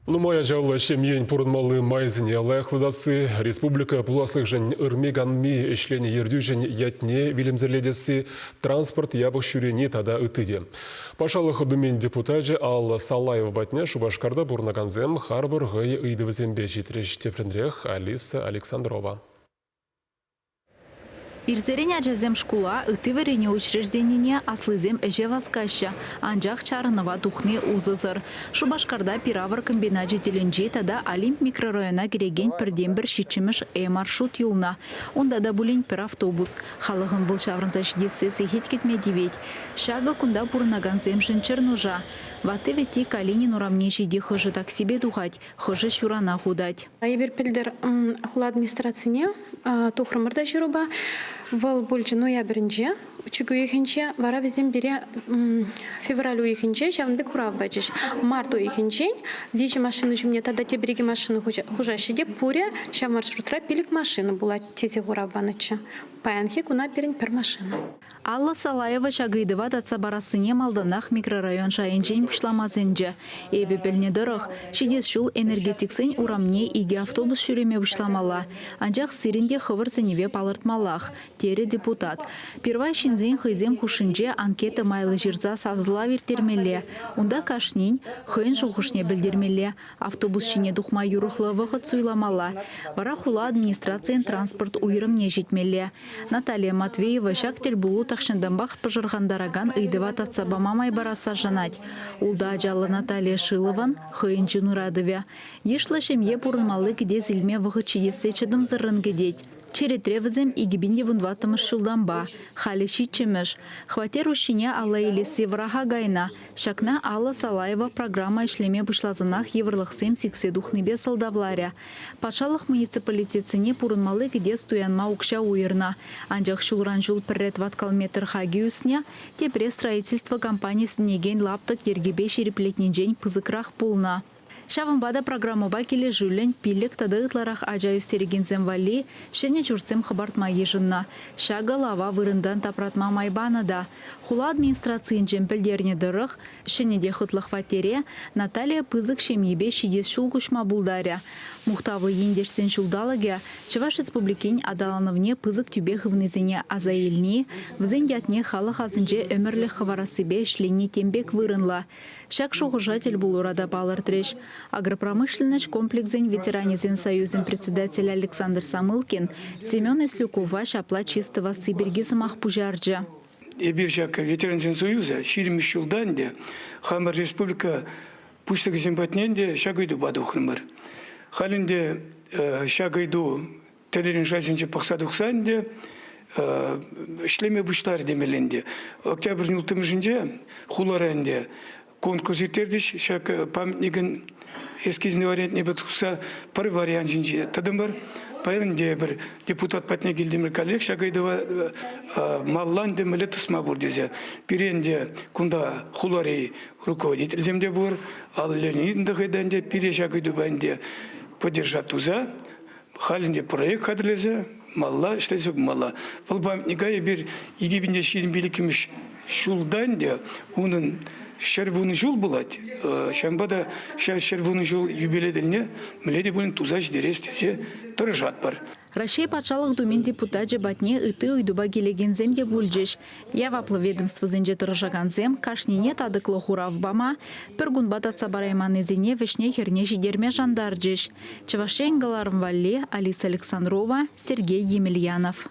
Нумая жаула шемьен пурнмалы майзіне лайықлыдасы республика пуласлық жын үрмеганми ішлені ердю жын ятне вилімзірледесі транспорт ябық шүрені тада үтіде. Пашалық дүмен депутажы ал Салаев батне Шубашкарда бурнаганзем харбор ғай үйдівізембе жетіреш тепрінрех Алиса Александрова. Ирзереня жазем школа ытыверене учрежденине аслызем эжеваскаща, анжақ чарынова тухне узызыр. Шубашкарда пиравр комбинат жетеленже тада Олимп микрорайона кереген пірден-бір шитчіміш маршрут юлна. Онда да булен пір автобус. Халығын бұл шаврынса шидесі сехет кетме девет. Шага кунда пурнаганзем жынчыр нужа. Ваты вети Калинин урамне жиде хыжы таксибе духать, хыжы шурана худать. Айберпілдер хула администрацияне тухрымырда жируба. Вал больше ноябрьнче, чугу ихинче, вара везем бере февралю ихинче, шавнбек хурав бачиш. Марту ихинче, вижу машину жмне, тогда те береги машину хужащиде пуря, шав маршрутра пилик машина была тези хурав банача. Паянхи куна перень пер машина. Алла Салаева шагыдыва датса барасыне малданах микрорайон шайынчен бушламазынче. Эбе білне дырық, шидес шул энергетиксен урамне иге автобус шүреме бушламала. Анжақ сиринде хывыр сеневе палыртмалах. Тере депутат. Первай шинзен хызем хушинче анкета майлы жирза сазыла вертермеле. Унда кашнин хын жухушне білдермеле. Автобус шине духма юрухлы вғыт суйламала. Вара хула администрациян транспорт уйрымне жетмеле. Наталья Матвеева шактел булу тахшынданбақ пыжырғандараган ыйдыва татсаба мамай бараса жанать. Улда ажалы Наталья Шилован хыйынчы нурадыве. Ешлы шемье пурынмалы кіде зілме вғыт чидесе чыдым зырын кедеть. Черетревізім игібінде вұнватымыш шулданба. Халі шитчіміш. Хватер ушине алла елесі враға гайна. Шакна Алла Салаева программа ішлеме бұшлазынақ еврлықсем сикседухныбе салдавларя. Пашалық муниципалитетсіне пұрынмалы кеде стуянма укша уйырна. Анжақ шулран жул піррет ваткалметр хаги үсіне, тепре строительство компаниясынеген лаптық ергебе шереплетненжен пызықрақ пулна. Шавынбада программаба келе жүлін пилік тадығытларақ ажай үстереген вали, шене жүрсем хабартма ежынна. Шага лава вырындан тапратма майбаны да. Хула администрациян жемпілдеріне дырық, шенеде хытлық фатере, Наталья пызық шемебе шидес шул күшма бұлдаря. Мұқтавы ендерсен шулдалыге, Чуваш республикин адалановне пызық тюбе хывнызене азаилни, візен ятне халық азынже өмірлі хаварасыбе шленне тембек вырынла. Шак шоғыжатель бұл урада балыр треш. Агропромышленность комплексен ветеранизен союзен председатель Александр Самылкин, Семен Ислюкова шапла чистого Сибиргизмах пужарджа. Ебиржак ветеранизен союза, ширимиш юлданде, Хамар республика пуштак земпатненде шагайду бадухнымыр. Халинде шагайду телерин шайсенче пақсадухсанде, шлеме буштар демеленде. Октябрь нултымышынже хуларенде конкурс етердіш, шак памятнигін эскизный вариант не бітуқса, пары вариант жинже тадымыр. Пайрынде бір депутат патне келдемір коллег, шагайдыва маллан демілі тысма бұр дезе. Пиренде кунда хуларей руководитель земде бұр, ал Леонидінде қайданде пире шагайду бәнде поддержат туза, халінде проект қадырлезе, малла, іштесі малла. Бұл памятника ебір егебінде шерін белікіміш шулданде, оның шервуны жол булать, шамбада шервуны жол юбилейдельне, мледи булин тузач дерестесе тұрыжат бар. Рашей патшалық думен депутат батне ыты уйдуба келеген земде бульджеш. Яваплы ведомство зенже тұрыжаган зем, кашнине тадыклы хурав бама, піргун бататса барайман ezine вешне херне жидерме жандар жеш. Чавашен Галарм Валли, Алиса Александрова, Сергей Емельянов.